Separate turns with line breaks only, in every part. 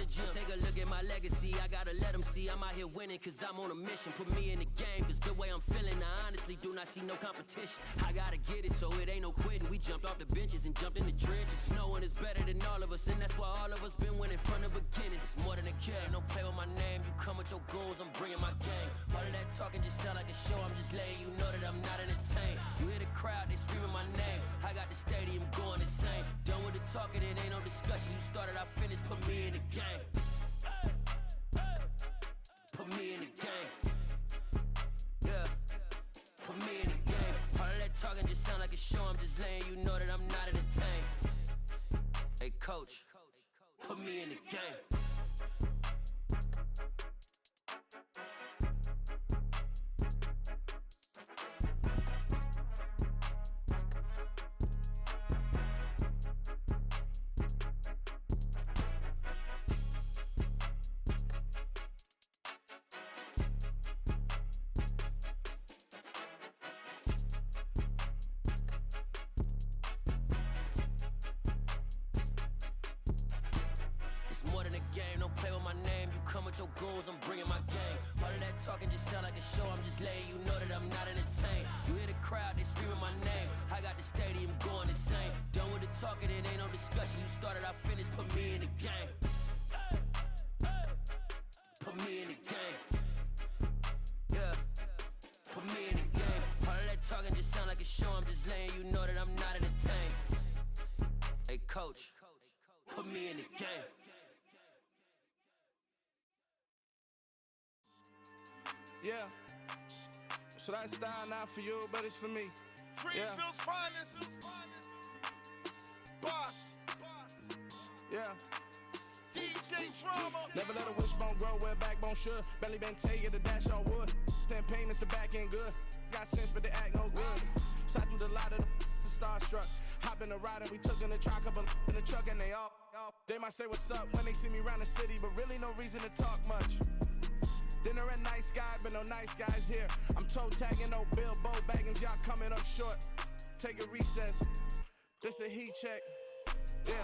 the gym. Take a look at my legacy, I gotta let them see I'm out here winning, cause I'm on a mission. Put me in the game, cause the way I'm feeling, I honestly do not see no competition. I gotta get it, so it ain't no quitting. We jumped off the benches and jumped in the trenches. No one is better than all of us, and that's why all of us been winning from the beginning. It's more than a game, don't play with my name. You come with your goons, I'm bringing my gang. All of that talking just sound like a show, I'm just letting you know that I'm not entertained. You hear the crowd, they screaming my name. I got the stadium going insane. Done with the talking, it ain't no discussion. You started, I finished, put me in the game. Put me in the game. Yeah, put me in the game. All of that talking just sound like a show, I'm just letting you know that I'm not entertained. Hey coach, put me in the game. Your goons, I'm bringing my gang. All of that talking just sound like a show, I'm just letting you know that I'm not entertained. You hear the crowd, they screaming my name. I got the stadium going insane. Done with the talking, it ain't no discussion. You started, I finished, put me in the game. Put me in the game. Yeah, put me in the game. All of that talking just sound like a show, I'm just letting you know that I'm not entertained. Hey coach, put me in the game.
Yeah, so that style not for you, but it's for me.
Greenfield's finest. Boss.
Yeah.
DJ Drama.
Never let a wishbone grow where a backbone should. Belly been taking the dash all wood. 10 payments, the back end good. Got sense, but they act no good. Shot through the lot of the starstruck. Hop in the ride and we took in the truck, couple in the truck, and they might say what's up when they see me around the city, but really no reason to talk much. Dinner a nice guy, but no nice guys here. I'm toe tagging, no Bilbo baggins, y'all coming up short. Take a recess, this a heat check. Yeah,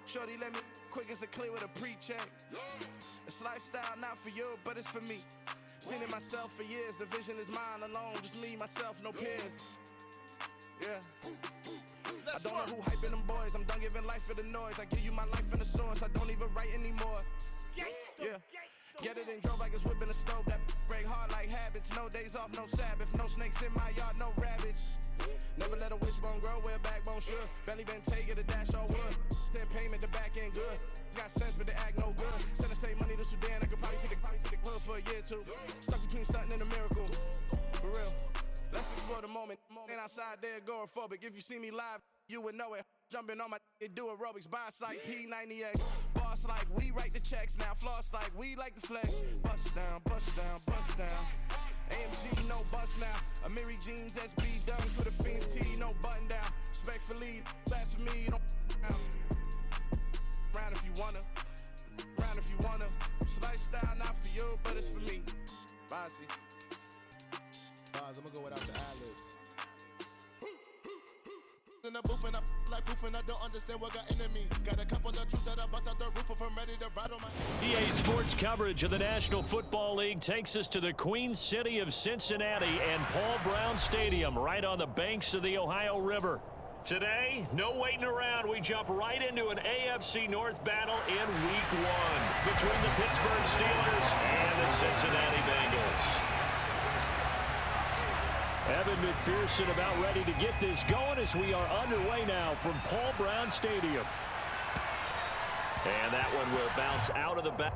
shorty let me quick as a clear with a pre-check. It's lifestyle not for you, but it's for me. Seen it myself for years, the vision is mine alone. Just me, myself, no peers. Yeah. I don't know who hyping them boys, I'm done giving life for the noise. I give you my life in the source, I don't even write anymore. Yeah. Get it and drove like it's whipping a stove. That break hard like habits. No days off, no Sabbath. No snakes in my yard, no rabbits. Never let a wishbone grow where a backbone should. Belly been taking the dash all wood. 10 payment, the back end good. Got sense, but they act no good. Send the same money to Sudan. I could probably feed the hood for a year or two. Stuck between stunting and a miracle. For real. Let's explore the moment. Ain't outside there agoraphobic. If you see me live, you would know it. Jumping on my do aerobics, boss like P90X. Boss like we write the checks now. Floss like we like the flex. Bust down, bust down, bust down. AMG, no bust now. Amiri jeans, SB dunks with a Fiends T, no button down. Respectfully, that's for me, you don't round if you wanna. Round if you wanna. It's lifestyle not for you, but it's for me. Bossy.
I'm gonna go without the ad-libs. In the booth and I like proof and I don't understand what got into me. Got a couple of troops that I bust out the roof if I'm ready to ride on my
EA Sports coverage of the National Football League takes us to the Queen City of Cincinnati and Paul Brown Stadium right on the banks of the Ohio River. Today, no waiting around. We jump right into an AFC North battle in Week 1 between the Pittsburgh Steelers and the Cincinnati Bengals. Evan McPherson about ready to get this going as we are underway now from Paul Brown Stadium. And that one will bounce out of the back.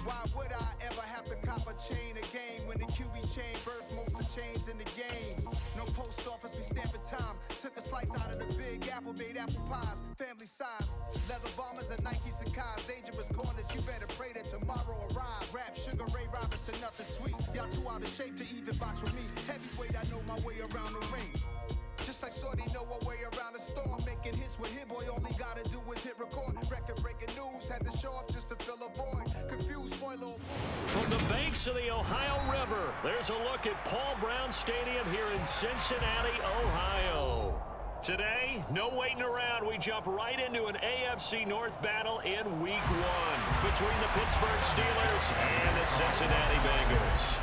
Why would I ever have to cop a chain a game when the QB chain birthed most of the chains in the game? No post office, we stamping time. Took a slice out of the big apple, made apple pies, family size. Leather bombers and Nike Sakai's. Dangerous corners, you better pray that tomorrow arrives. Rap, Sugar Ray Robinson, nothing sweet. Y'all too out of shape to even box with me. Heavyweight, I know my way around the ring. had to show up just to fill a void. Confused, spoiler.
From the banks of the Ohio River, there's a look at Paul Brown Stadium here in Cincinnati, Ohio. Today, no waiting around. We jump right into an AFC North battle in Week 1 between the Pittsburgh Steelers and the Cincinnati Bengals.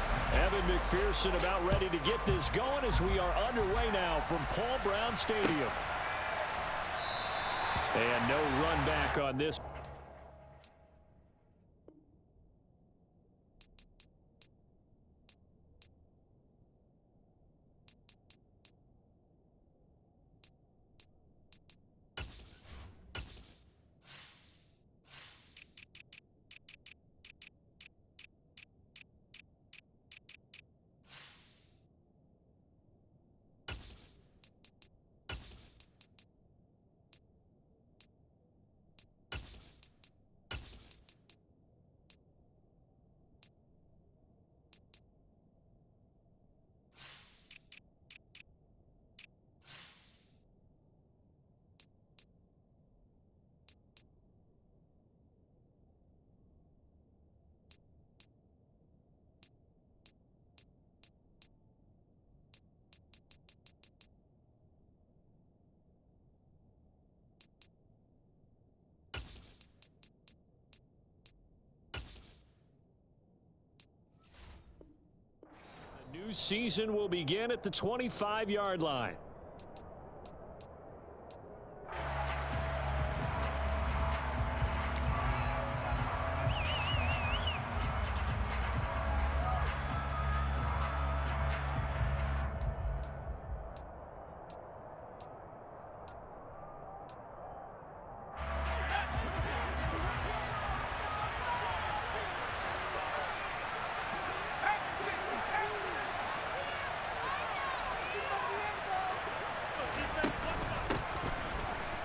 Evan McPherson about ready to get this going as we are underway now from Paul Brown Stadium. And no run back on this. New season will begin at the 25-yard line.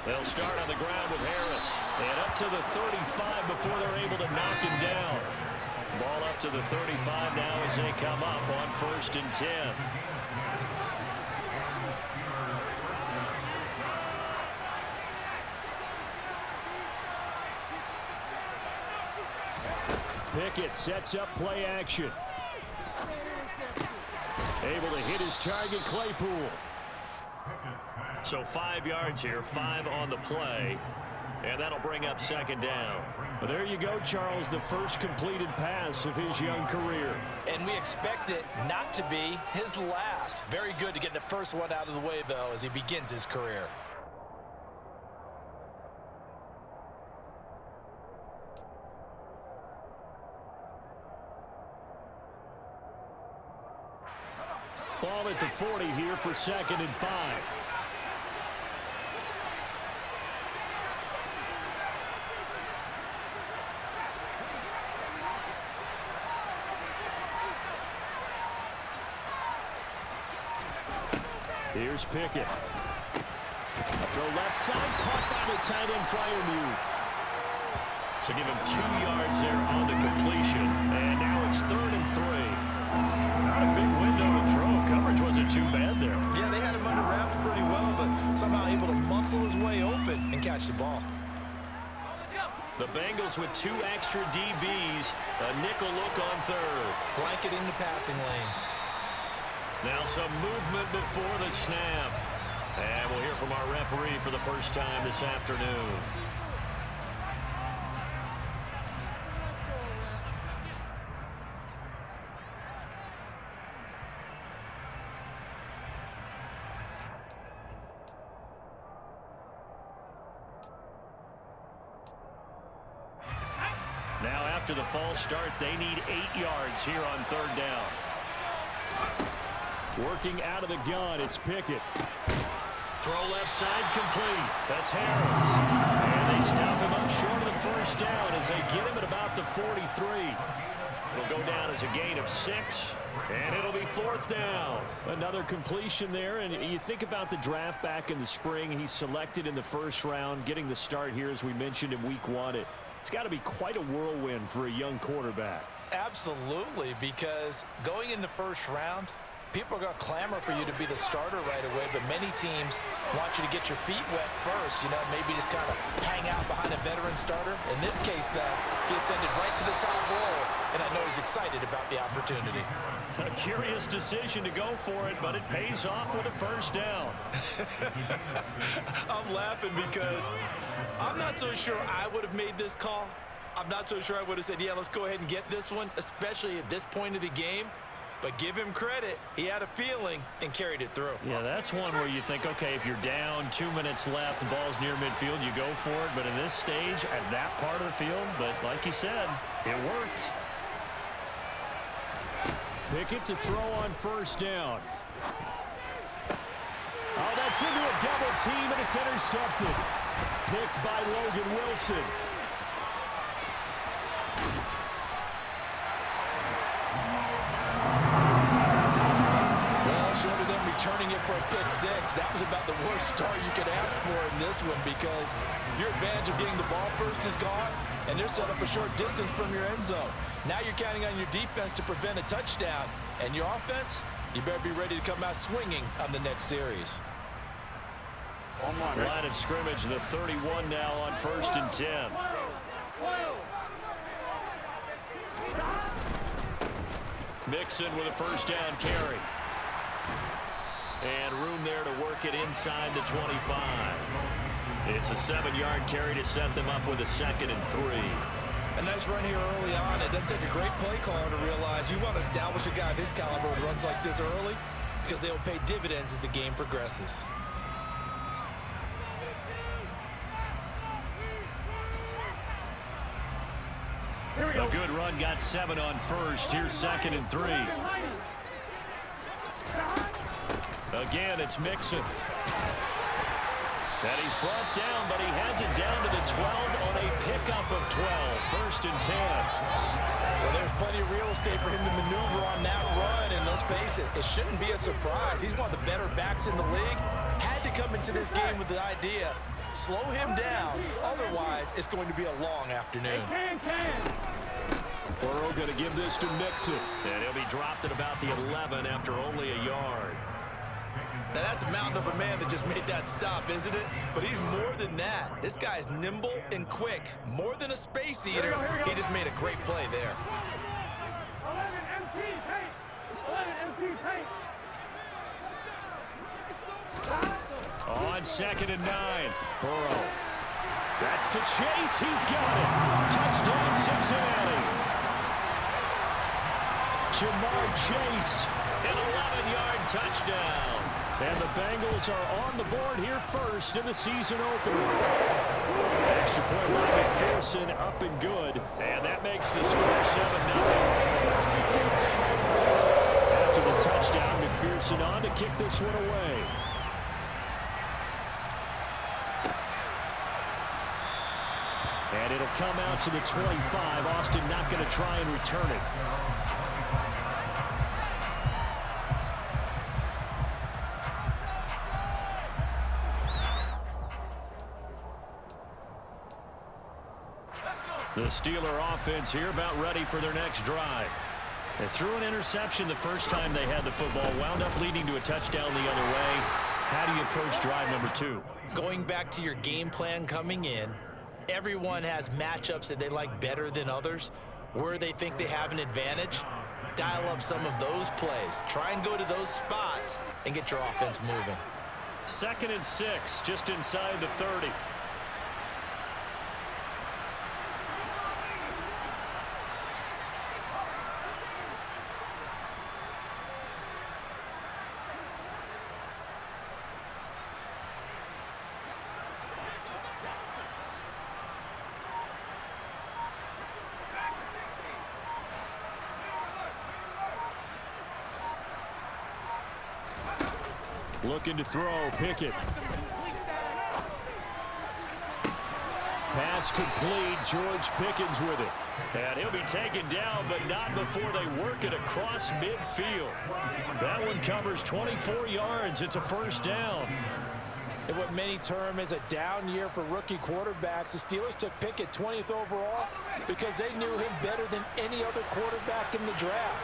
They'll start on the ground with Harris. And up to the 35 before they're able to knock him down. Ball up to the 35 now as they come up on 1st and 10. Pickett sets up play action. Able to hit his target, Claypool. So 5 yards here, 5 on the play, and that'll bring up 2nd down. But there you go, Charles, the first completed pass of his young career.
And we expect it not to be his last. Very good to get the first one out of the way, though, as he begins his career.
Ball at the 40 here for 2nd and 5. Here's Pickett. A throw left side, caught by the tight end Freiermuth. So give him 2 yards there on the completion. And now it's 3rd and 3. Not a big window to throw. Coverage wasn't too bad there.
Yeah, they had him under wraps pretty well, but somehow able to muscle his way open and catch the ball.
The Bengals with 2 extra DBs. A nickel look on 3rd.
Blanketing the passing lanes.
Now some movement before the snap. And we'll hear from our referee for the first time this afternoon. Now after the false start, they need 8 yards here on 3rd down. Working out of the gun, it's Pickett. Throw left side complete. That's Harris. And they stop him up short of the 1st down as they get him at about the 43. It'll go down as a gain of 6, and it'll be 4th down. Another completion there, and you think about the draft back in the spring. He's selected in the 1st round, getting the start here, as we mentioned, in Week 1. It's got to be quite a whirlwind for a young quarterback.
Absolutely, because going in the 1st round, people are going to clamor for you to be the starter right away, but many teams want you to get your feet wet first, maybe just kind of hang out behind a veteran starter. In this case, though, he ascended right to the top role, and I know he's excited about the opportunity.
A curious decision to go for it, but it pays off with a first down.
I'm laughing because I'm not so sure I would have made this call. I'm not so sure I would have said, yeah, let's go ahead and get this one, especially at this point of the game. But give him credit. He had a feeling and carried it through.
Yeah, that's one where you think, okay, if you're down, 2 minutes left, the ball's near midfield, you go for it. But in this stage, at that part of the field, but like you said, it worked.
Pickett to throw on first down. Oh, that's into a double team, and it's intercepted. Picked by Logan Wilson.
Short of them returning it for a pick six, that was about the worst start you could ask for in this one, because your advantage of getting the ball first is gone, and they're set up a short distance from your end zone. Now you're counting on your defense to prevent a touchdown, and your offense, you better be ready to come out swinging on the next series.
Line of scrimmage, the 31 now on 1st and 10. Mixon with a first down carry. And room there to work it inside the 25. It's a 7-yard carry to set them up with a 2nd and 3.
A nice run here early on. It doesn't take a great play caller to realize you want to establish a guy of his caliber with runs like this early, because they'll pay dividends as the game progresses.
A good run, got 7 on first. Here's 2nd and 3. Again, it's Mixon. And he's brought down, but he has it down to the 12 on a pickup of 12. 1st and 10.
Well, there's plenty of real estate for him to maneuver on that run, and let's face it, it shouldn't be a surprise. He's one of the better backs in the league. Had to come into this game with the idea, slow him down, otherwise it's going to be a long afternoon.
Burrow going to give this to Mixon.
And he'll be dropped at about the 11 after only a yard.
Now, that's a mountain of a man that just made that stop, isn't it? But he's more than that. This guy's nimble and quick. More than a space eater. He just made a great play there.
11 MT paint.
On 2nd and 9.
Burrow. That's to Chase. He's got it. Touchdown, Cincinnati. Jamar Chase.
An 11-yard touchdown.
And the Bengals are on the board here first in the season opener. Extra point by McPherson, up and good.
And that makes the score 7-0.
After the touchdown, McPherson on to kick this one away. And it'll come out to the 25. Austin not going to try and return it.
The Steeler offense here about ready for their next drive. They threw an interception the first time they had the football, wound up leading to a touchdown the other way. How do you approach drive number 2?
Going back to your game plan coming in, everyone has matchups that they like better than others. Where they think they have an advantage, dial up some of those plays. Try and go to those spots and get your offense moving.
2nd and 6, just inside the 30.
Looking to throw, Pickett. Pass complete, George Pickens with it.
And he'll be taken down, but not before they work it across midfield. That one covers 24 yards. It's a first down.
In what many term as a down year for rookie quarterbacks, the Steelers took Pickett 20th overall because they knew him better than any other quarterback in the draft.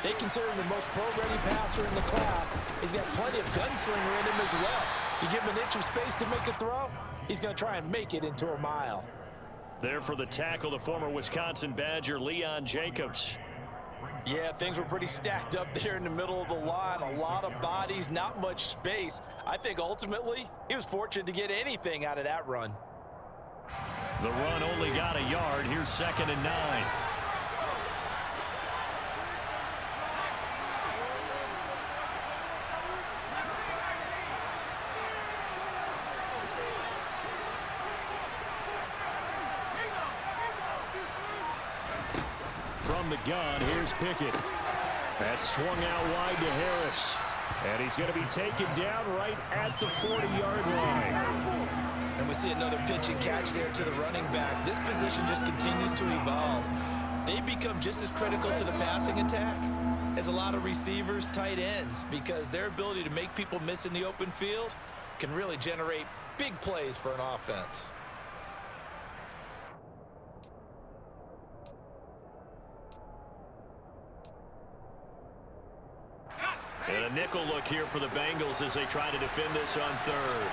They consider him the most pro-ready passer in the class. He's got plenty of gunslinger in him as well. You give him an inch of space to make a throw, he's going to try and make it into a mile.
There for the tackle, the former Wisconsin Badger, Leon Jacobs.
Yeah, things were pretty stacked up there in the middle of the line. A lot of bodies, not much space. I think ultimately he was fortunate to get anything out of that run.
The run only got a yard. Here's 2nd and 9. From the gun, here's Pickett. That's swung out wide to Harris. And he's going to be taken down right at the 40-yard line.
And we see another pitch and catch there to the running back. This position just continues to evolve. They become just as critical to the passing attack as a lot of receivers, tight ends, because their ability to make people miss in the open field can really generate big plays for an offense.
And a nickel look here for the Bengals as they try to defend this on 3rd.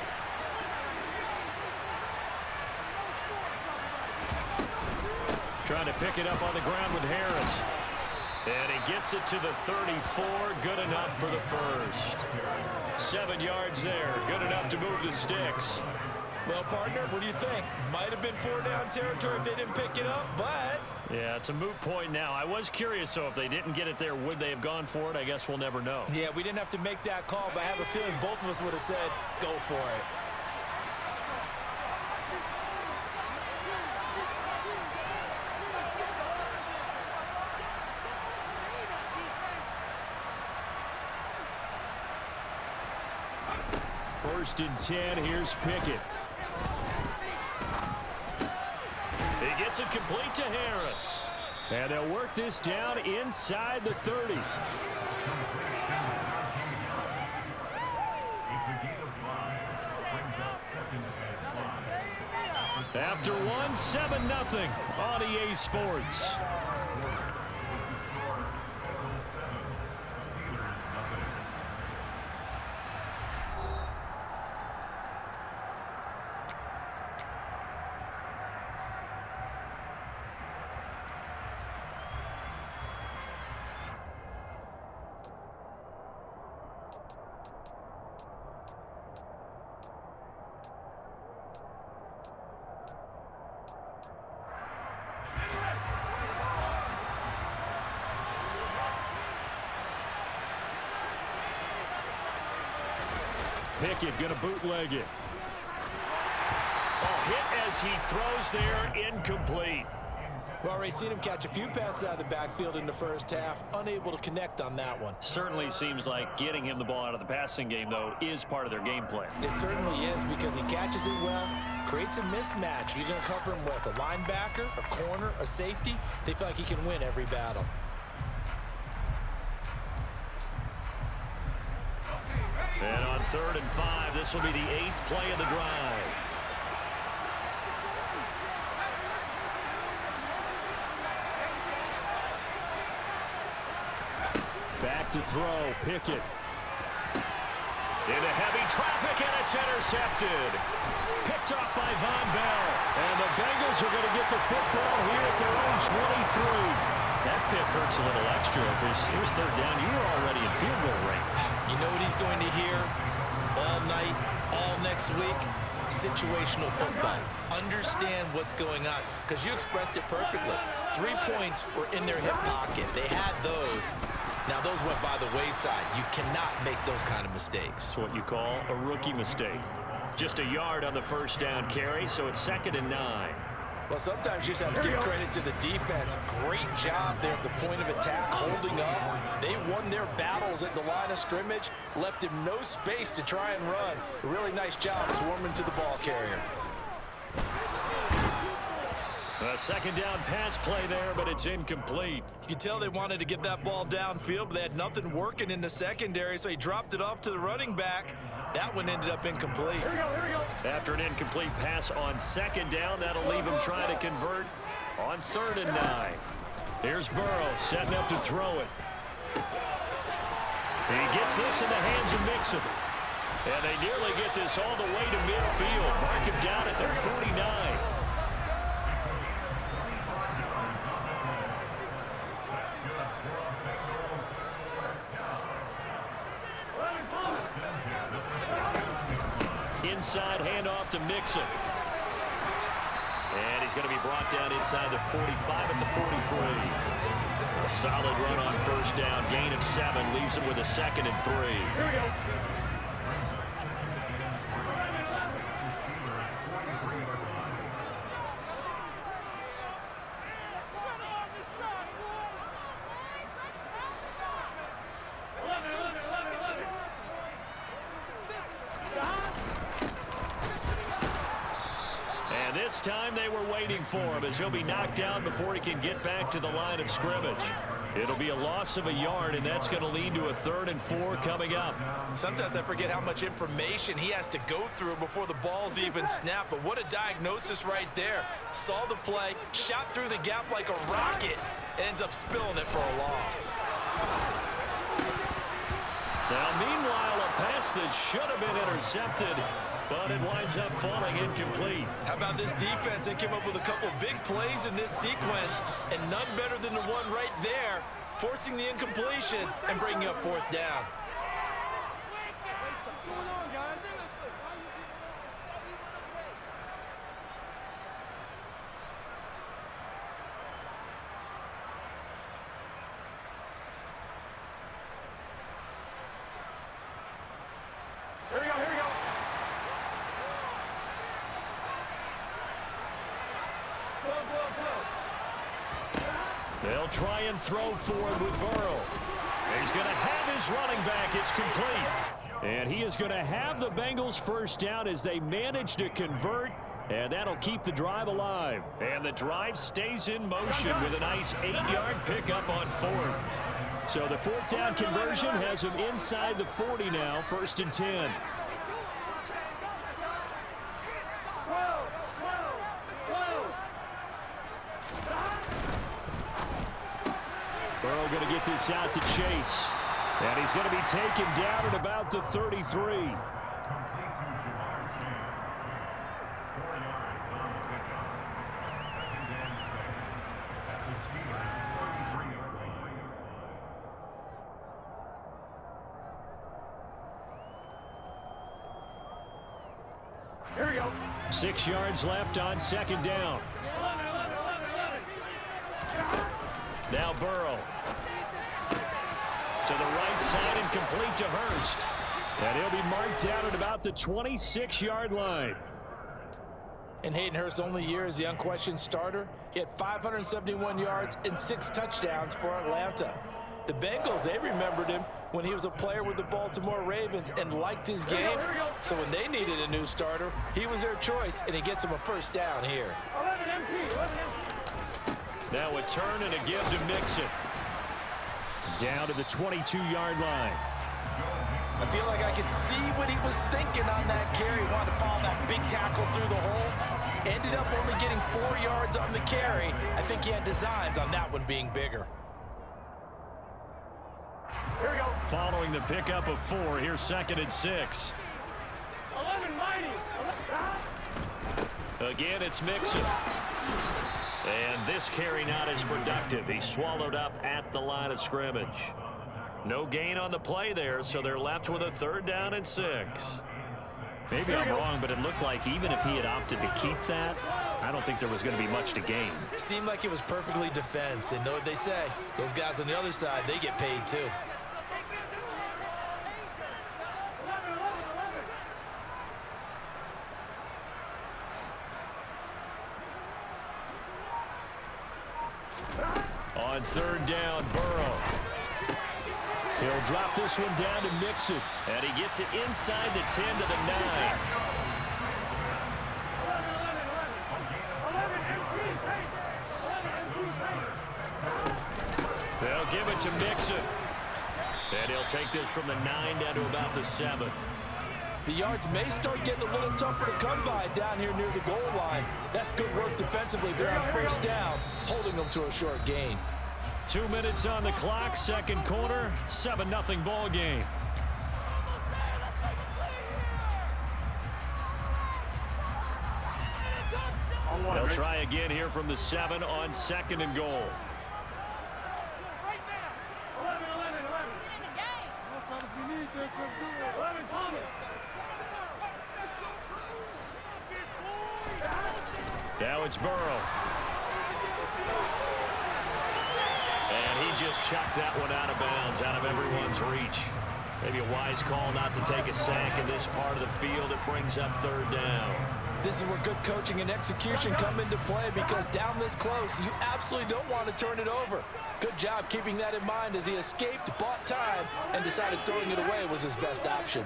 Trying to pick it up on the ground with Harris. And he gets it to the 34. Good enough for the first. 7 yards there. Good enough to move the sticks.
Well, partner, what do you think? Might have been 4-down territory if they didn't pick it up, but...
Yeah, it's a moot point now. I was curious, so if they didn't get it there, would they have gone for it? I guess we'll never know.
Yeah, we didn't have to make that call, but I have a feeling both of us would have said, go for it.
First and 10, here's Pickett. He gets it complete to Harris. And they'll work this down inside the 30. After one, 7-0 on EA Sports. Pickett going to bootleg it. Oh, hit as he throws there, incomplete.
We've already seen him catch a few passes out of the backfield in the first half, unable to connect on that one.
Certainly seems like getting him the ball out of the passing game, though, is part of their game plan.
It certainly is, because he catches it well, creates a mismatch. You're going to cover him with a linebacker, a corner, a safety. They feel like he can win every battle.
And on 3rd and 5, this will be the 8th play of the drive. Back to throw, Pickett. Into heavy traffic, and it's intercepted. Picked off by Von Bell. And the Bengals are going to get the football here at their own 23. That pick hurts a little extra because it was 3rd down. You were already in field goal range.
You know what he's going to hear all night, all next week? Situational football. Understand what's going on, because you expressed it perfectly. 3 points were in their hip pocket. They had those. Now, those went by the wayside. You cannot make those kind of mistakes.
It's what you call a rookie mistake. Just a yard on the first down carry, so it's 2nd and 9.
Well, sometimes you just have to give credit to the defense. Great job there at the point of attack, holding up. They won their battles at the line of scrimmage, left him no space to try and run. A really nice job swarming to the ball carrier.
A 2nd down pass play there, but it's incomplete.
You can tell they wanted to get that ball downfield, but they had nothing working in the secondary, so he dropped it off to the running back. That one ended up incomplete.
Here we go.
After an incomplete pass on 2nd down, that'll leave him trying to convert on 3rd and 9. Here's Burrow setting up to throw it. He gets this in the hands of Mixon. And they nearly get this all the way to midfield. Mark him down at the 49. Inside handoff to Mixon. And he's going to be brought down inside the 45 at the 43. A solid run on first down. Gain of 7 leaves him with a 2nd and 3.
Here we go.
And this time they were waiting for him as he'll be knocked down before he can get back to the line of scrimmage. It'll be a loss of a yard, and that's going to lead to a 3rd and 4 coming up.
Sometimes I forget how much information he has to go through before the ball's even snapped, but what a diagnosis right there. Saw the play, shot through the gap like a rocket, ends up spilling it for a loss.
Now, meanwhile, a pass that should have been intercepted, but it winds up falling incomplete.
How about this defense? They came up with a couple big plays in this sequence, and none better than the one right there, forcing the incompletion and bringing up 4th down.
They'll try and throw forward with Burrow. He's going to have his running back. It's complete. And he is going to have the Bengals first down as they manage to convert. And that'll keep the drive alive. And the drive stays in motion with a nice 8-yard pickup on 4th. So the 4th down conversion has him inside the 40 now, 1st and 10. Burrow going to get this out to Chase. And he's going to be taken down at about the 33.
Here we go.
6 yards left on 2nd down.
11.
Now Burrow. To the right side and complete to Hurst. And he'll be marked down at about the 26-yard line.
In Hayden Hurst's only year as the unquestioned starter, he had 571 yards and 6 touchdowns for Atlanta. The Bengals, they remembered him when he was a player with the Baltimore Ravens and liked his game. So when they needed a new starter, he was their choice, and he gets them a first down here.
11 MP.
Now a turn and a give to Mixon. Down to the 22-yard line.
I feel like I could see what he was thinking on that carry. He wanted to follow that big tackle through the hole. Ended up only getting 4 yards on the carry. I think he had designs on that one being bigger.
Here we go.
Following the pickup of 4, here's 2nd and 6.
11 mighty.
Again, it's Mixon. And this carry not as productive. He's swallowed up at the line of scrimmage. No gain on the play there, so they're left with a 3rd down and 6. Maybe I'm wrong, but it looked like even if he had opted to keep that, I don't think there was going to be much to gain.
Seemed like it was perfectly defense, and know what they say. Those guys on the other side, they get paid too.
On 3rd down, Burrow. He'll drop this one down to Mixon. And he gets it inside the 10 to the 9. They'll give it to Mixon. And he'll take this from the 9 down to about the 7.
The yards may start getting a little tougher to come by down here near the goal line. That's good work defensively there on 1st down, holding them to a short gain.
2 minutes on the clock, second quarter, 7-0 ball game. They'll try again here from the 7 on second and goal. Now it's Burrow. And he just chucked that one out of bounds, out of everyone's reach. Maybe a wise call not to take a sack in this part of the field. It brings up third down.
This is where good coaching and execution come into play, because down this close, you absolutely don't want to turn it over. Good job keeping that in mind as he escaped, bought time, and decided throwing it away was his best option.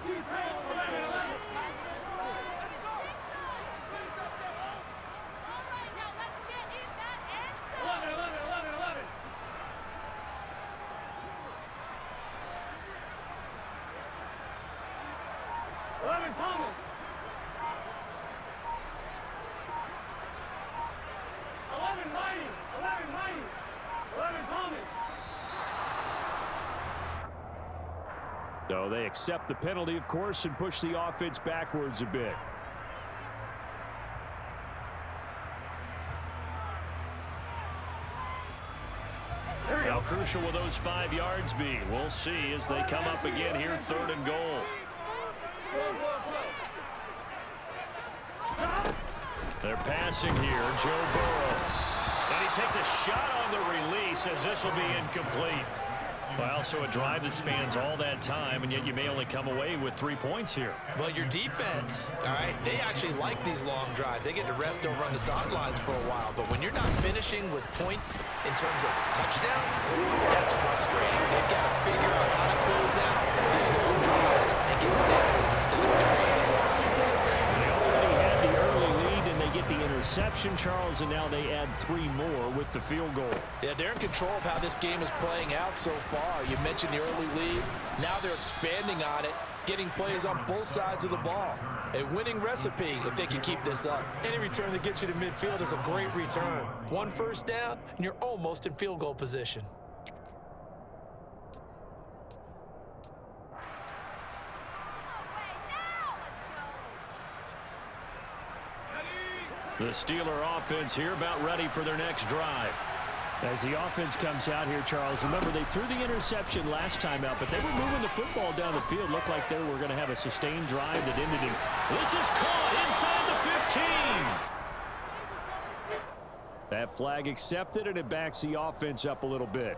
So they accept the penalty, of course, and push the offense backwards a bit.
How crucial will those 5 yards be? We'll see as they come up again here, third and goal. They're passing here, Joe Burrow. And he takes a shot on the release as this will be incomplete. Well, so a drive that spans all that time, and yet you may only come away with 3 points here.
Well, your defense, all right, they actually like these long drives. They get to rest over on the sidelines for a while. But when you're not finishing with points in terms of touchdowns, that's frustrating. They've got to figure out how to close out these long drives and get 6s instead of 3s.
They already had the early lead, and they get the interception, Charles, and now they add 3 more with the field goal.
Yeah, they're in control of how this game is playing out so far. You mentioned the early lead. Now they're expanding on it, getting plays on both sides of the ball. A winning recipe if they can keep this up.
Any return that gets you to midfield is a great return. 1 first down, and you're almost in field goal position.
The Steeler offense here about ready for their next drive.
As the offense comes out here, Charles, remember they threw the interception last time out, but they were moving the football down the field. Looked like they were going to have a sustained drive that ended in.
This is caught inside the 15.
That flag accepted, and it backs the offense up a little bit.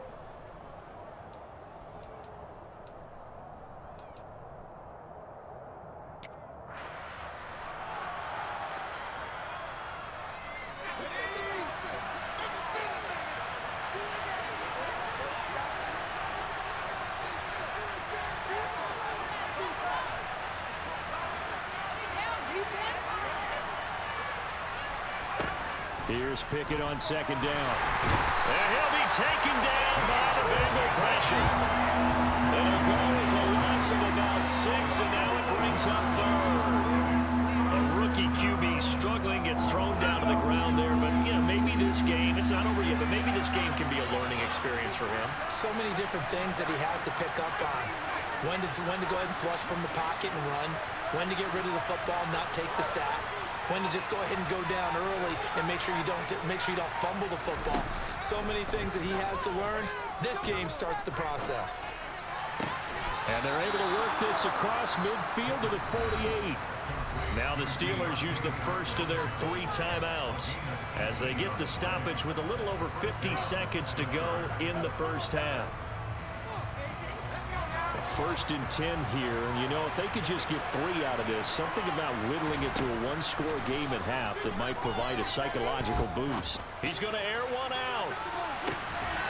Here's Pickett on second down. And he'll be taken down by the Bengal pressure. It'll go as a loss of about 6, and now it brings up third. A rookie QB struggling, gets thrown down to the ground there, but you know, maybe this game, it's not over yet, but maybe this game can be a learning experience for him.
So many different things that he has to pick up on. When to go ahead and flush from the pocket and run. When to get rid of the football, not take the sack. When to just go ahead and go down early and make sure you don't fumble the football. So many things that he has to learn. This game starts the process.
And they're able to work this across midfield to the 48.
Now the Steelers use the first of their 3 timeouts as they get the stoppage with a little over 50 seconds to go in the first half.
First and 10 here, and you know, if they could just get 3 out of this, something about whittling it to a 1-score game at half that might provide a psychological boost.
He's going to air one out.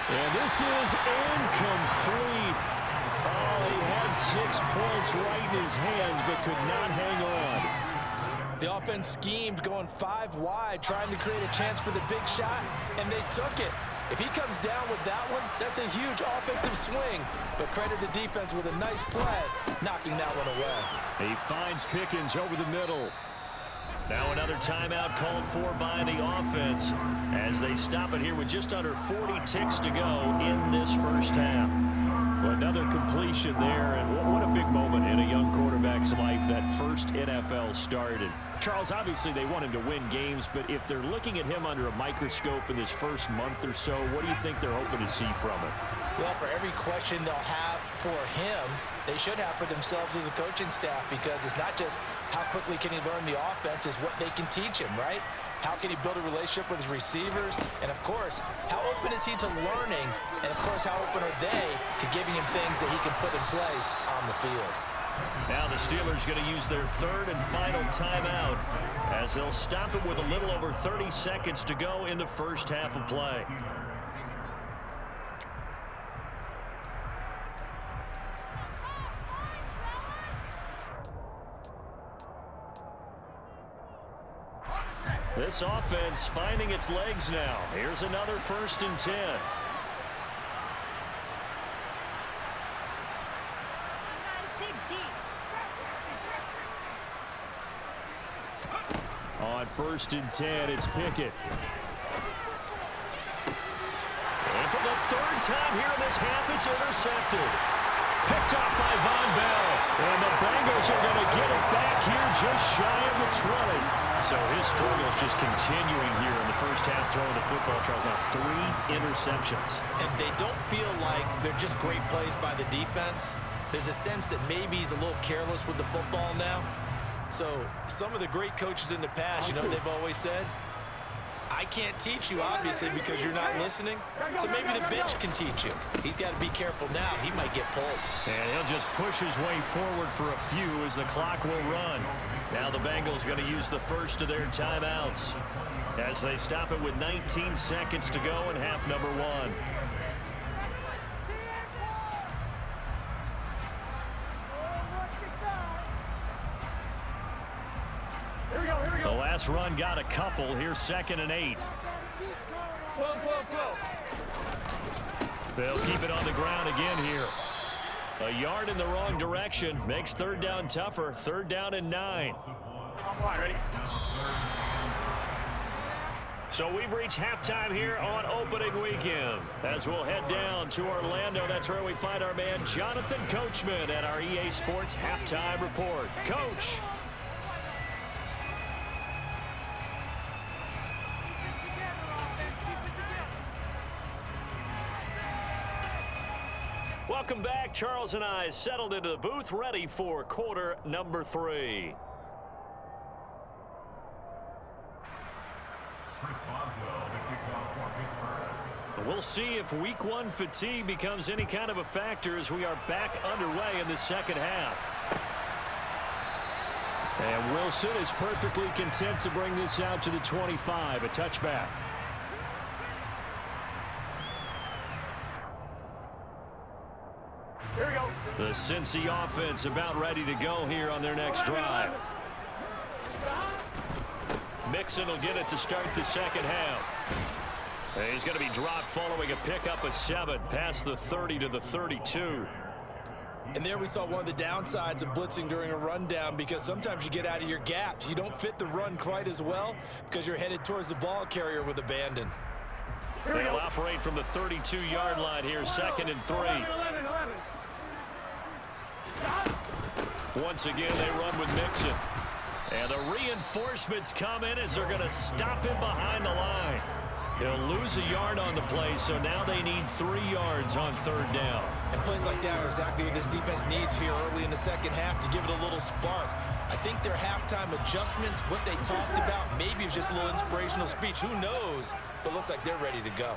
And this is incomplete. Oh, he had 6 points right in his hands, but could not hang on.
The offense schemed going 5 wide, trying to create a chance for the big shot, and they took it. If he comes down with that one, that's a huge offensive swing. But credit the defense with a nice play, knocking that one away.
He finds Pickens over the middle.
Now another timeout called for by the offense as they stop it here with just under 40 ticks to go in this first half.
Well, another completion there, and what a big moment in a young quarterback's life, that first NFL start. And Charles, obviously they want him to win games, but if they're looking at him under a microscope in this first month or so, what do you think they're hoping to see from him?
Well, for every question they'll have for him, they should have for themselves as a coaching staff, because it's not just how quickly can he learn the offense, it's what they can teach him, right? How can he build a relationship with his receivers? And, of course, how open is he to learning? And, of course, how open are they to giving him things that he can put in place on the field?
Now the Steelers going to use their third and final timeout as they'll stop it with a little over 30 seconds to go in the first half of play. This offense finding its legs now. Here's another 1st and 10. On 1st and 10, it's Pickett. And for the 3rd time here in this half, it's intercepted. Picked off by Von Bell. And the Bengals are going to get it back here just shy of the 20. So his struggles just continuing here in the first half throwing the football. Charles, now 3 interceptions.
And they don't feel like they're just great plays by the defense. There's a sense that maybe he's a little careless with the football now. So some of the great coaches in the past, you know what they've always said? I can't teach you, obviously, because you're not listening. So maybe the bench can teach you. He's got to be careful now. He might get pulled.
And he'll just push his way forward for a few as the clock will run. Now the Bengals going to use the first of their timeouts as they stop it with 19 seconds to go in half number 1. The last run got a couple. Here's 2nd and 8. They'll keep it on the ground again here. A yard in the wrong direction makes 3rd down tougher. 3rd down and 9.
Ready?
So we've reached halftime here on opening weekend. As we'll head down to Orlando, that's where we find our man Jonathan Coachman at our EA Sports Halftime Report. Coach. Welcome back. Charles and I settled into the booth, ready for quarter number 3. We'll see if week 1 fatigue becomes any kind of a factor as we are back underway in the second half.
And Wilson is perfectly content to bring this out to the 25, a touchback.
Here we go.
The Cincy offense about ready to go here on their next drive. Mixon will get it to start the second half. And he's going to be dropped following a pickup of 7 past the 30 to the 32.
And there we saw one of the downsides of blitzing during a rundown, because sometimes you get out of your gaps. You don't fit the run quite as well because you're headed towards the ball carrier with abandon.
They'll operate from the 32-yard line here, 2nd and 3.
11.
Once again, they run with Mixon. And the reinforcements come in as they're going to stop him behind the line. He'll lose a yard on the play, so now they need 3 yards on 3rd down.
And plays like that are exactly what this defense needs here early in the second half to give it a little spark. I think their halftime adjustments, what they talked about, maybe it was just a little inspirational speech. Who knows? But looks like they're ready to go.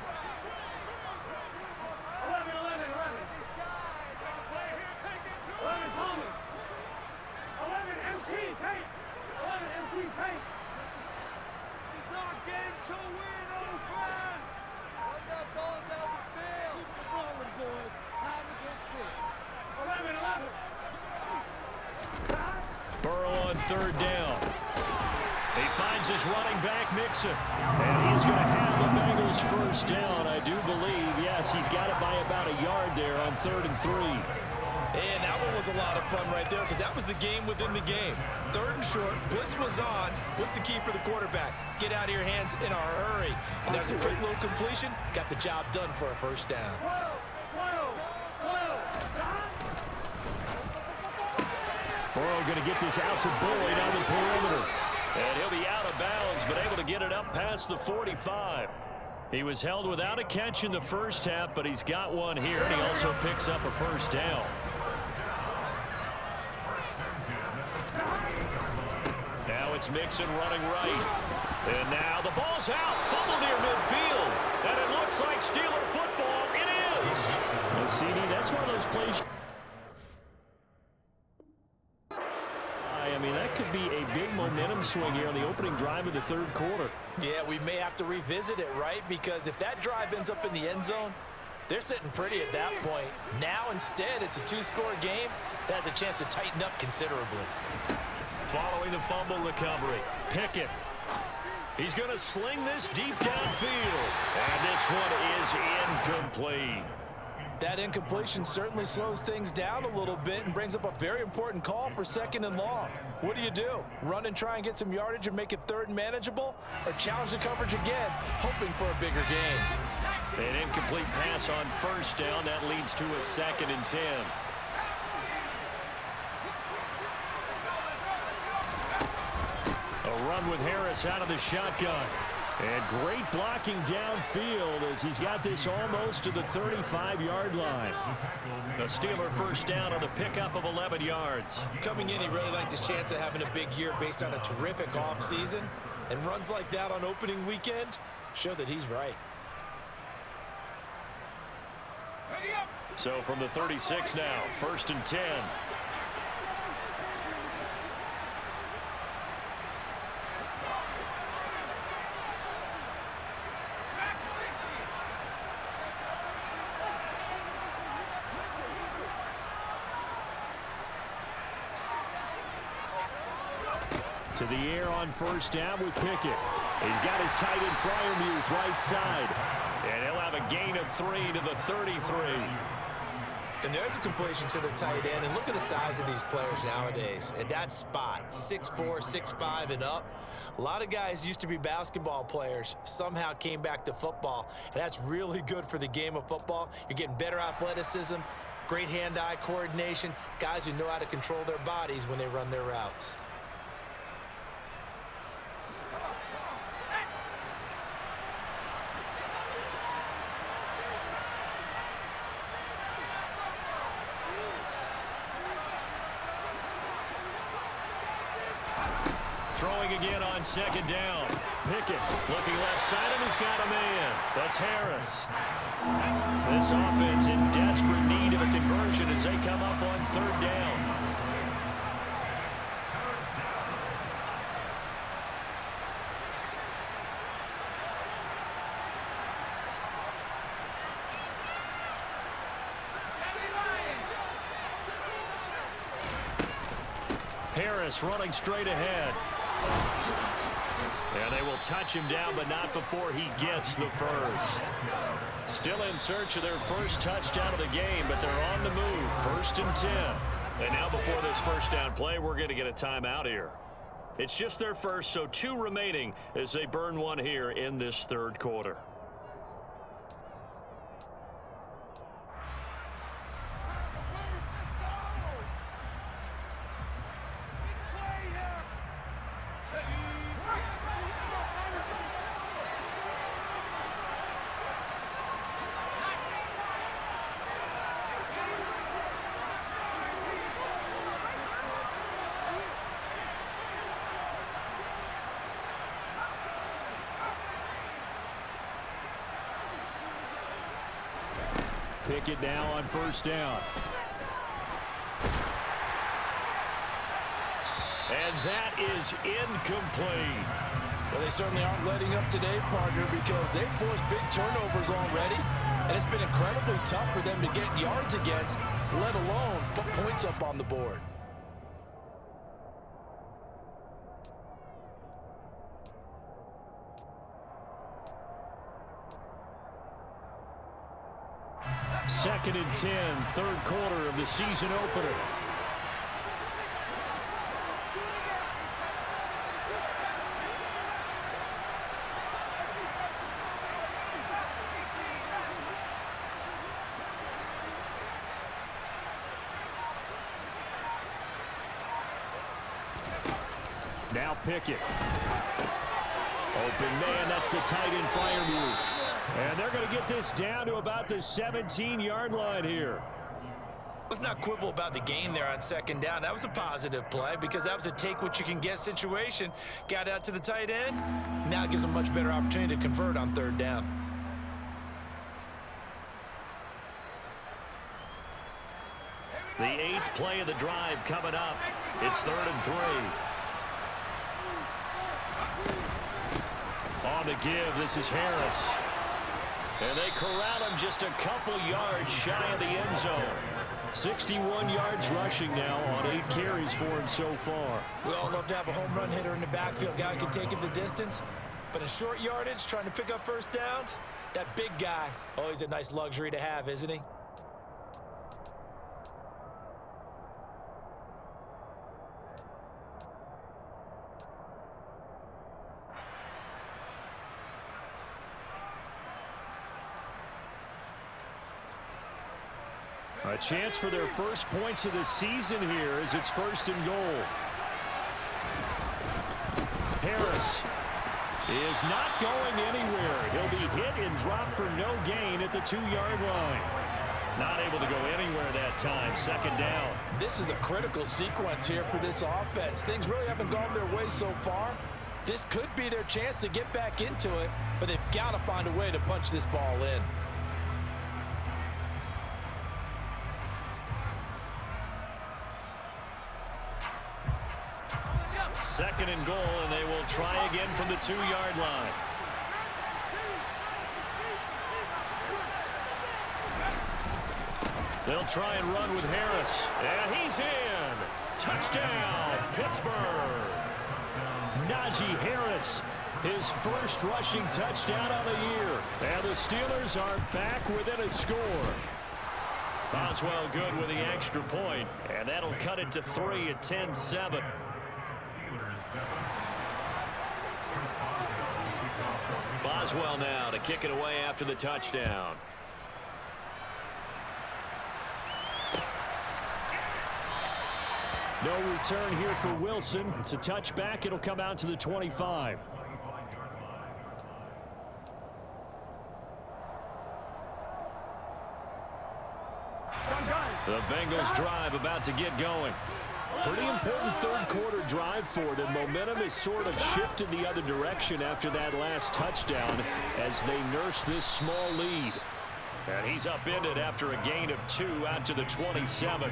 11. 11 Thomas. 11 MT Tate. 11 MT Tate.
This is our game to win, old friends. Run that ball down the field. Keep it rolling, boys. Time to get 6.
11.
Burrow on 3rd down. He finds his running back, Mixon. And he's going to have the Bengals first down, I do believe. Yes, he's got it by about a yard there on 3rd and 3.
And that one was a lot of fun right there because that was the game within the game. 3rd and short, blitz was on. What's the key for the quarterback? Get out of your hands in a hurry. And that was a quick little completion. Got the job done for a first down.
Burrow going to get this out to Boyd on the perimeter. And he'll be out of bounds, but able to get it up past the 45. He was held without a catch in the first half, but he's got one here, and he also picks up a first down. Now it's Mixon running right. And now the ball's out. Fumble near midfield. And it looks like Steeler football. It is. Well, CD, that's one of those plays. I mean, that could be a big momentum swing here on the opening drive of the 3rd quarter.
Yeah, we may have to revisit it, right? Because if that drive ends up in the end zone, they're sitting pretty at that point. Now, instead, it's a 2-score game that has a chance to tighten up considerably.
Following the fumble recovery, Pickett. He's going to sling this deep downfield. And this one is incomplete.
That incompletion certainly slows things down a little bit and brings up a very important call for 2nd and long. What do? Run and try and get some yardage and make it 3rd and manageable? Or challenge the coverage again, hoping for a bigger gain?
An incomplete pass on first down. That leads to a 2nd and 10. A run with Harris out of the shotgun. And great blocking downfield as he's got this almost to the 35-yard line. The Steeler first down on the pickup of 11 yards.
Coming in, he really liked his chance of having a big year based on a terrific offseason. And runs like that on opening weekend show that he's right.
So from the 36 now, 1st and 10. To the air on first down with Pickett. He's got his tight end Freiermuth right side. And he'll have a gain of 3 to the 33.
And there's a completion to the tight end. And look at the size of these players nowadays. At that spot, 6'4", 6'5", and up. A lot of guys used to be basketball players, somehow came back to football. And that's really good for the game of football. You're getting better athleticism, great hand-eye coordination, guys who know how to control their bodies when they run their routes.
Throwing again on 2nd down. Pickett looking left side, and he's got a man. That's Harris. This offense in desperate need of a conversion as they come up on 3rd down. Harris running straight ahead. And they will touch him down, but not before he gets the first. Still in search of their first touchdown of the game, but they're on the move. 1st and 10. And now before this first down play, we're going to get a timeout here. It's just their first, so 2 remaining as they burn one here in this 3rd quarter. Pickett now on first down. And that is incomplete.
Well, they certainly aren't letting up today, partner, because they've forced big turnovers already. And it's been incredibly tough for them to get yards against, let alone put points up on the board.
2nd and 10, third quarter of the season opener. Now Pickett. Open man, that's the tight end fire move. And they're going to get this down to about the 17-yard line here.
Let's not quibble about the gain there on 2nd down. That was a positive play because that was a take-what-you-can-get situation. Got out to the tight end. Now it gives them a much better opportunity to convert on 3rd down.
The 8th play of the drive coming up. It's 3rd and 3. On the give, this is Harris. And they corral him just a couple yards shy of the end zone. 61 yards rushing now on 8 carries for him so far.
We all love to have a home run hitter in the backfield. Guy can take it the distance. But in short yardage, trying to pick up first downs, that big guy, always a nice luxury to have, isn't he?
A chance for their first points of the season here as it's 1st and goal. Harris is not going anywhere. He'll be hit and dropped for no gain at the 2-yard line. Not able to go anywhere that time. 2nd down.
This is a critical sequence here for this offense. Things really haven't gone their way so far. This could be their chance to get back into it, but they've got to find a way to punch this ball in.
2nd and goal, and they will try again from the 2-yard line. They'll try and run with Harris. And he's in. Touchdown, Pittsburgh. Najee Harris, his first rushing touchdown of the year. And the Steelers are back within a score. Boswell good with the extra point, and that'll cut it to 3 at 10-7. Boswell now to kick it away after the touchdown. No return here for Wilson. It's a touchback. It'll come out to the 25. The Bengals drive about to get going. Pretty important third quarter drive for them. Momentum has sort of shifted the other direction after that last touchdown as they nurse this small lead. And he's upended after a gain of 2 out to the 27.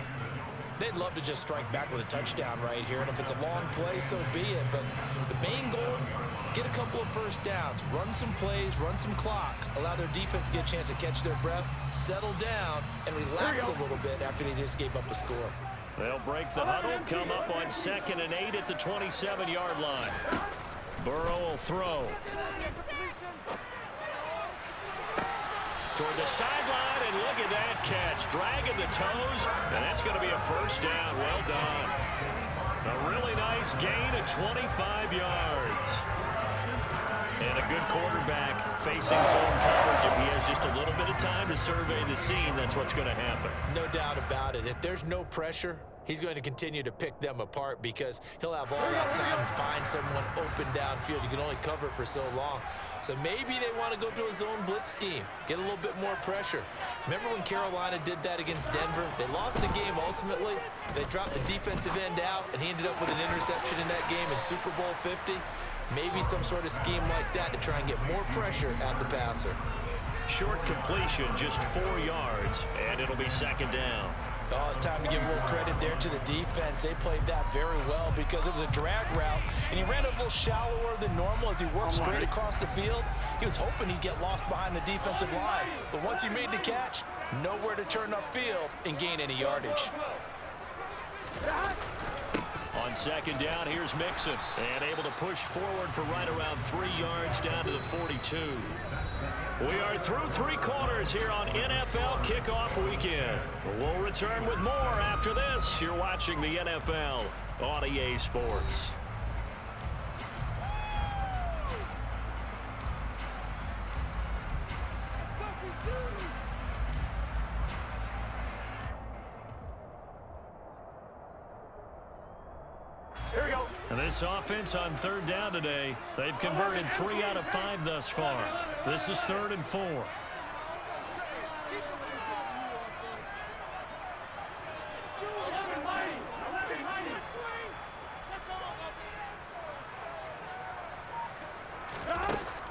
They'd love to just strike back with a touchdown right here, and if it's a long play, so be it. But the main goal, get a couple of first downs, run some plays, run some clock, allow their defense to get a chance to catch their breath, settle down, and relax a little bit after they just gave up a score.
They'll break the huddle, come up on 2nd and 8 at the 27-yard line. Burrow will throw. Toward the sideline, and look at that catch. Dragging the toes, and that's going to be a first down. Well done. A really nice gain of 25 yards. And a good quarterback facing zone coverage. If he has just a little bit of time to survey the scene, that's what's going to happen.
No doubt about it. If there's no pressure, he's going to continue to pick them apart because he'll have all that time to find someone open downfield. You can only cover for so long. So maybe they want to go to a zone blitz scheme, get a little bit more pressure. Remember when Carolina did that against Denver? They lost the game ultimately. They dropped the defensive end out, and he ended up with an interception in that game in Super Bowl 50. Maybe some sort of scheme like that to try and get more pressure at the passer.
Short completion, just 4 yards, and it'll be 2nd down.
Oh, it's time to give a little credit there to the defense. They played that very well because it was a drag route, and he ran a little shallower than normal as he worked straight across the field. He was hoping he'd get lost behind the defensive line, but once he made the catch, nowhere to turn upfield and gain any yardage.
On On second down, here's Mixon. And able to push forward for right around 3 yards down to the 42. We are through 3 quarters here on NFL Kickoff Weekend. We'll return with more after this. You're watching the NFL on EA Sports. And this offense on third down today, they've converted 3 out of 5 thus far. This is 3rd and 4.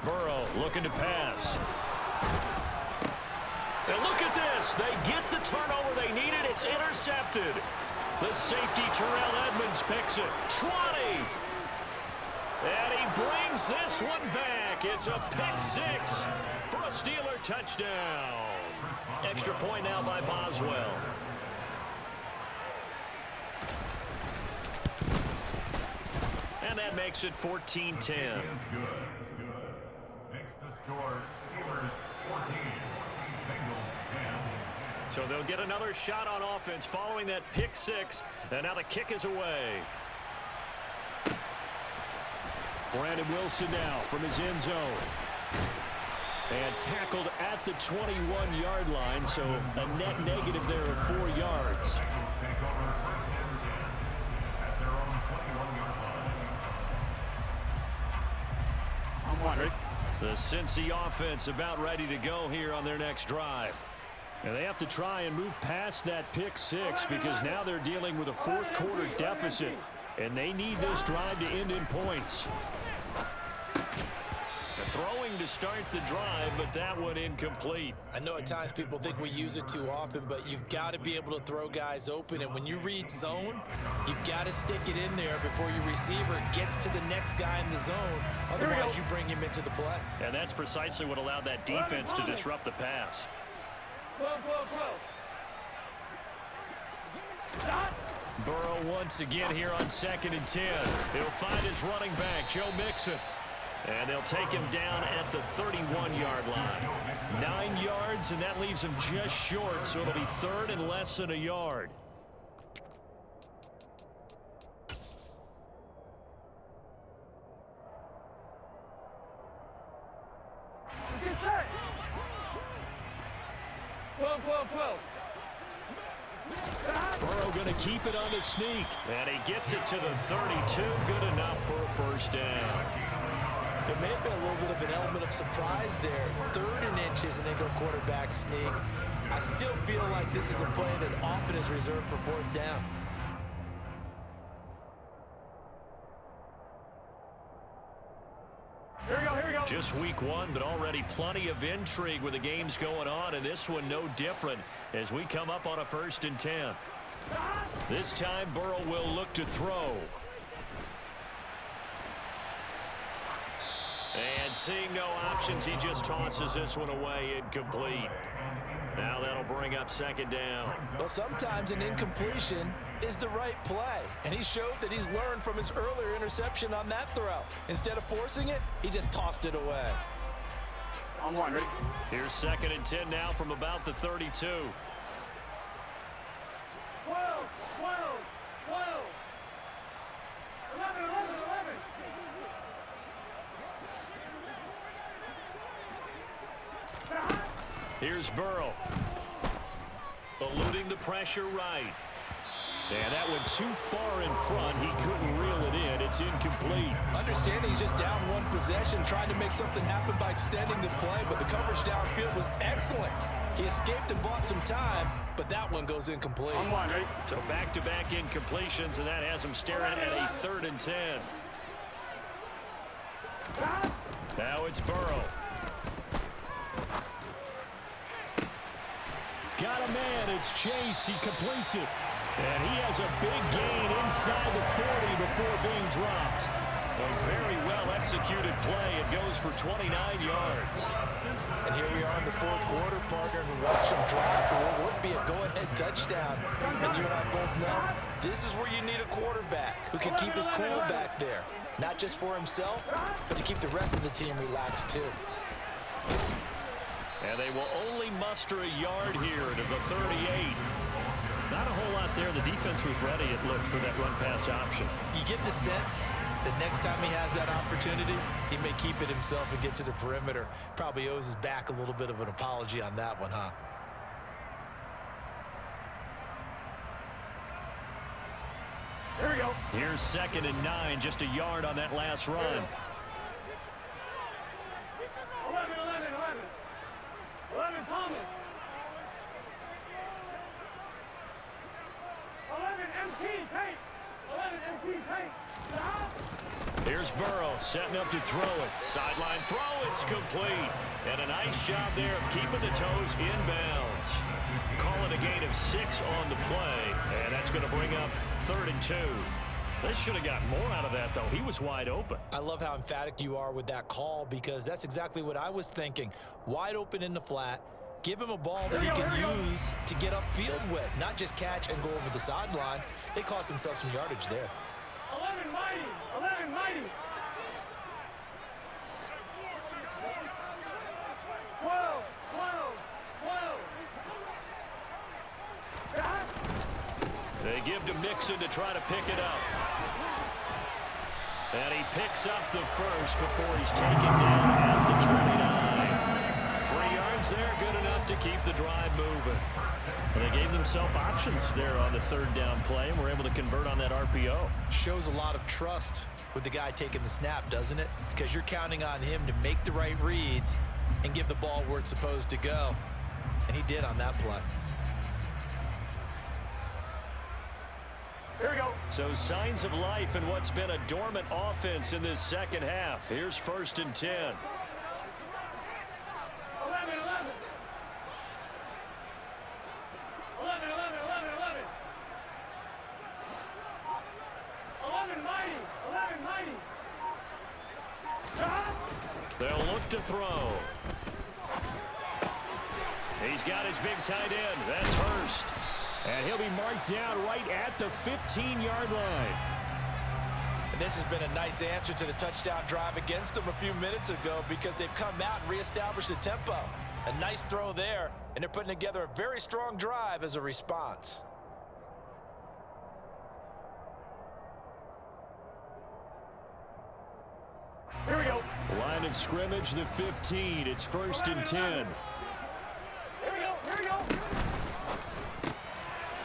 Burrow looking to pass. And look at this. They get the turnover they needed. It's intercepted. The safety, Terrell Edmonds, picks it. 20. And he brings this one back. It's a pick 6 for a Steeler touchdown. Extra point now by Boswell. And that makes it 14-10.
Makes the score Steelers 14, Bengals 10.
So they'll get another shot on offense following that pick 6. And now the kick is away. Brandon Wilson now from his end zone. And tackled at the 21-yard line, so a net negative there of 4 yards.
Take over 1st and 10 at their own 21-yard line.
I'm wondering.
The Cincy offense about ready to go here on their next drive. And they have to try and move past that pick 6 because now they're dealing with a 4th quarter deficit. And they need this drive to end in points. Throwing to start the drive, but that one incomplete.
I know at times people think we use it too often, but you've got to be able to throw guys open. And when you read zone, you've got to stick it in there before your receiver gets to the next guy in the zone. Otherwise, you bring him into the play.
And that's precisely what allowed that defense to disrupt the pass. Burrow once again here on 2nd and 10. He'll find his running back, Joe Mixon. And they'll take him down at the 31-yard line. 9 yards, and that leaves him just short, so it'll be 3rd and less than a yard.
Get set. 12.
Burrow going to keep it on the sneak. And he gets it to the 32. Good enough for a 1st down.
There may have been a little bit of an element of surprise there. 3rd and inches, and they go quarterback sneak. I still feel like this is a play that often is reserved for 4th down.
Here we go.
Just week 1, but already plenty of intrigue with the games going on, and this one no different as we come up on a 1st and 10. This time, Burrow will look to throw. And seeing no options, he just tosses this one away, incomplete. Now that'll bring up 2nd down.
Well, sometimes an incompletion is the right play, and he showed that he's learned from his earlier interception on that throw. Instead of forcing it, he just tossed it away.
I'm wondering.
Here's 2nd and 10 now from about the 32.
12. 11.
Here's Burrow. Eluding the pressure right. And that went too far in front. He couldn't reel it in. It's incomplete.
Understanding he's just down 1 possession, trying to make something happen by extending the play, but the coverage downfield was excellent. He escaped and bought some time, but that one goes incomplete.
I'm wondering.
So back-to-back incompletions, and that has him staring at a 3rd and 10. Now it's Burrow. Got a man. It's Chase. He completes it. And he has a big gain inside the 40 before being dropped. A very well-executed play. It goes for 29 yards.
And here we are in the fourth quarter, partner, and watch them drive for what would be a go-ahead touchdown. And you and I both know this is where you need a quarterback who can keep his cool back there. Not just for himself, but to keep the rest of the team relaxed too.
And they will only muster a yard here to the 38. Not a whole lot there. The defense was ready, it looked, for that run-pass option.
You get the sense that next time he has that opportunity, he may keep it himself and get to the perimeter. Probably owes his back a little bit of an apology on that one, huh?
Here we go.
Here's 2nd and 9, just a yard on that last run.
11 Thomas. 11 MT Tate. 11 MT Tate.
Here's Burrow setting up to throw it. Sideline throw, it's complete. And a nice job there of keeping the toes inbounds. Calling a gain of 6 on the play. And that's going to bring up 3rd and 2. They should have got more out of that, though. He was wide open.
I love how emphatic you are with that call, because that's exactly what I was thinking. Wide open in the flat. Give him a ball that he can use to get upfield with, not just catch and go over the sideline. They cost themselves some yardage there.
11 mighty. 11 mighty. 12. 12. 12.
They give to Mixon to try to pick it up. And he picks up the first before he's taken down at the 29. 3 yards there, good enough to keep the drive moving. And they gave themselves options there on the 3rd down play and were able to convert on that RPO.
Shows a lot of trust with the guy taking the snap, doesn't it? Because you're counting on him to make the right reads and give the ball where it's supposed to go. And he did on that play.
Here we go.
So signs of life in what's been a dormant offense in this second half. Here's 1st and 10.
11. 11. 11. 11. 11. 11 mighty. 11 mighty.
They'll look to throw. He's got his big tight end. That's Hurst. And he'll be marked down right at the 15-yard line.
And this has been a nice answer to the touchdown drive against them a few minutes ago, because they've come out and reestablished the tempo. A nice throw there, and they're putting together a very strong drive as a response.
Here we go.
Line of scrimmage, the 15. It's 1st and 10.
Here we go. Here we go.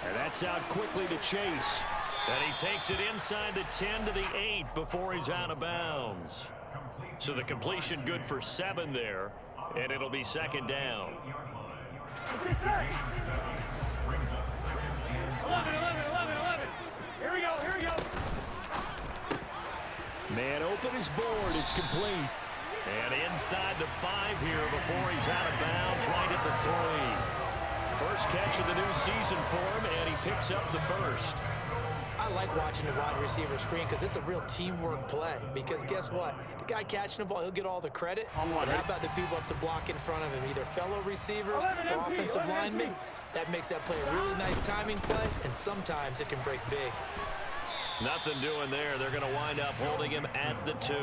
And that's out quickly to Chase. And he takes it inside the 10 to the 8 before he's out of bounds. So the completion good for 7 there, and it'll be 2nd down.
11. 11. 11. Here we go. Here we go.
Man open is board. It's complete. And inside the 5 here before he's out of bounds, right at the 3. First catch of the new season for him, and he picks up the first.
I like watching the wide receiver screen because it's a real teamwork play. Because guess what? The guy catching the ball, he'll get all the credit. But how about the people up to block in front of him, either fellow receivers or offensive linemen? That makes that play a really nice timing play, and sometimes it can break big.
Nothing doing there. They're going to wind up holding him at the 2.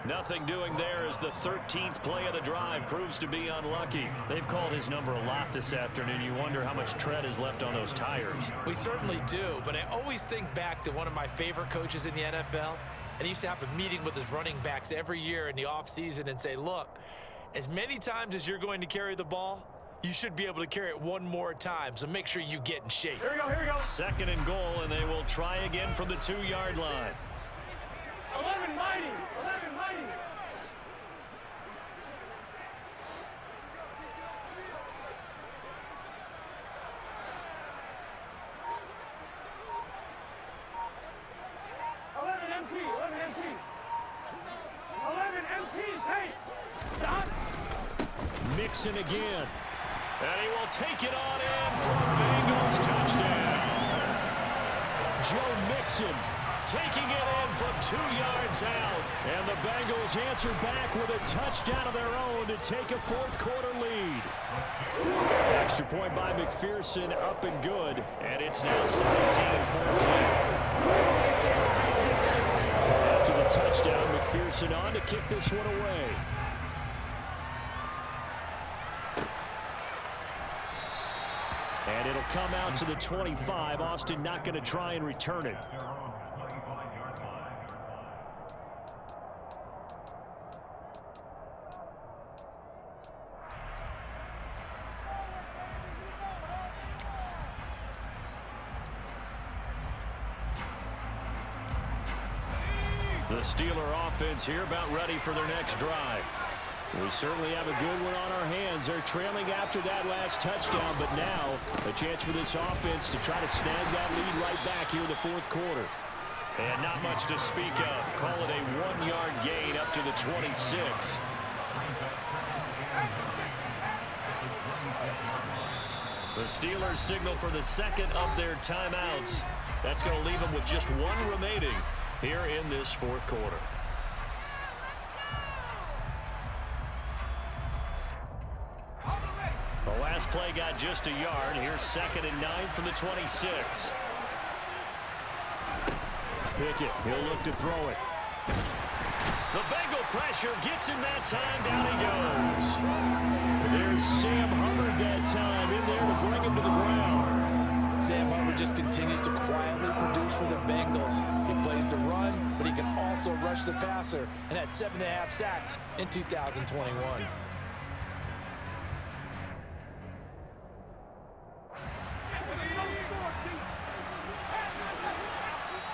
Nothing doing there as the 13th play of the drive proves to be unlucky. They've called his number a lot this afternoon. You wonder how much tread is left on those tires.
We certainly do, but I always think back to one of my favorite coaches in the NFL, and he used to have a meeting with his running backs every year in the offseason and say, look, as many times as you're going to carry the ball, you should be able to carry it one more time, so make sure you get in shape.
Here we go. Here we go.
2nd and goal, and they will try again from the 2-yard line.
11 mighty. 11 mighty.
Mixon again. And he will take it on in for a Bengals touchdown. Joe Mixon taking it in from 2 yards out. And the Bengals answer back with a touchdown of their own to take a fourth-quarter lead. Extra point by McPherson, up and good. And it's now 17-14. After the touchdown, McPherson on to kick this one away. And it'll come out to the 25. Austin not going to try and return it. The Steeler offense here about ready for their next drive. We certainly have a good one on our hands. They're trailing after that last touchdown, but now a chance for this offense to try to snag that lead right back here in the fourth quarter. And not much to speak of. Call it a 1-yard gain up to the 26. The Steelers signal for the second of their timeouts. That's going to leave them with just one remaining here in this fourth quarter. The last play got just a yard. Here's 2nd and 9 from the 26. Pickett, he'll look to throw it. The Bengal pressure gets him that time. Down he goes. There's Sam Hubbard that time in there to bring him to the ground.
Sam Hubbard just continues to quietly produce for the Bengals. He plays the run, but he can also rush the passer, and had 7.5 sacks in 2021.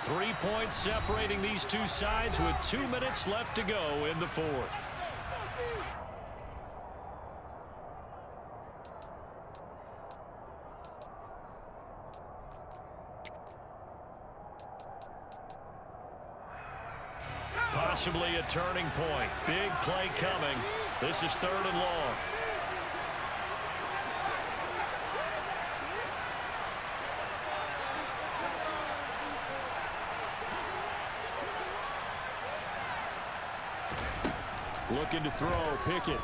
Three points separating these two sides with 2 minutes left to go in the fourth. Possibly a turning point. Big play coming. This is 3rd and long. Looking to throw, Pickett.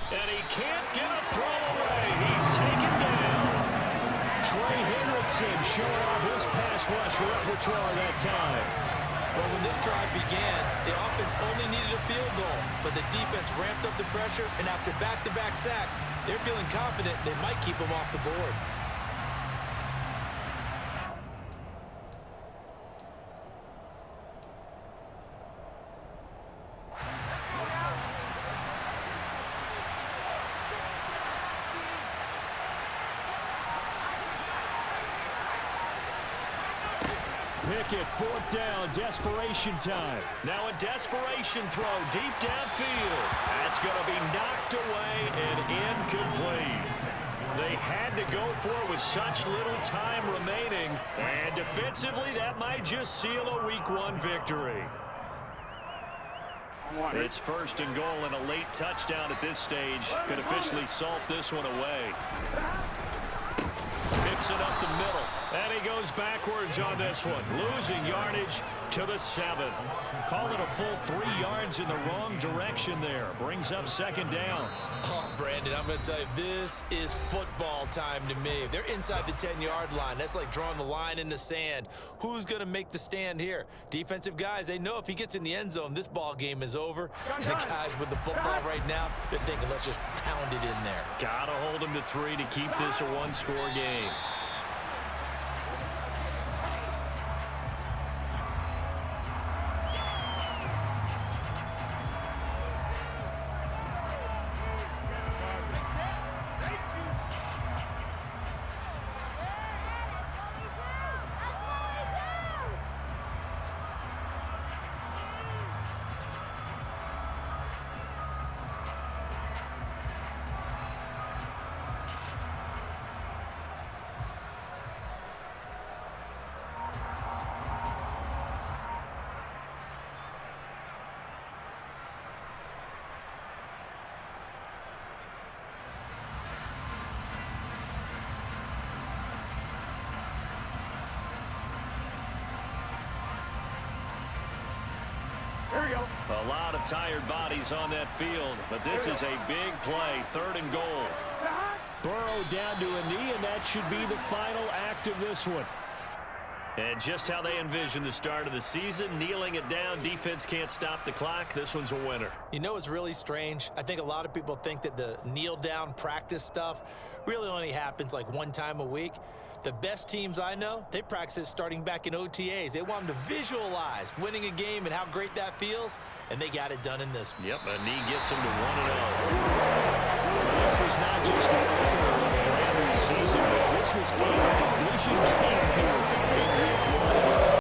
And he can't get a throw away. He's taken down. Trey Hendrickson showing off his pass rush repertoire that time.
Well, when this drive began, the offense only needed a field goal, but the defense ramped up the pressure, and after back-to-back sacks, they're feeling confident they might keep them off the board.
Pickett, 4th down, desperation time. Now a desperation throw deep downfield. That's going to be knocked away and incomplete. They had to go for it with such little time remaining, and defensively that might just seal a Week 1 victory. It's 1st and goal, and a late touchdown at this stage could officially salt this one away. Picks it up the middle, and he goes backwards on this one, losing yardage to the 7. Call it a full 3 yards in the wrong direction there. Brings up 2nd down.
Oh, Brandon, I'm going to tell you, this is football time to me. They're inside the 10-yard line. That's like drawing the line in the sand. Who's going to make the stand here? Defensive guys, they know if he gets in the end zone, this ball game is over. And the guys with the football right now, they're thinking, let's just pound it in there.
Got to hold him to 3 to keep this a 1-score game.
we go.
A lot of tired bodies on that field, but this is a big play, 3rd and goal.
Burrow down to a knee, and that should be the final act of this one.
And just how they envision the start of the season, kneeling it down, defense can't stop the clock. This one's a winner.
You know what's really strange? I think a lot of people think that the kneel-down practice stuff really only happens like one time a week. The best teams I know, they practice it starting back in OTAs. They want them to visualize winning a game and how great that feels, and they got it done in this one.
Yep, a knee gets him to 1-0.
This was not just the opener of a brand new season, but this was a division game here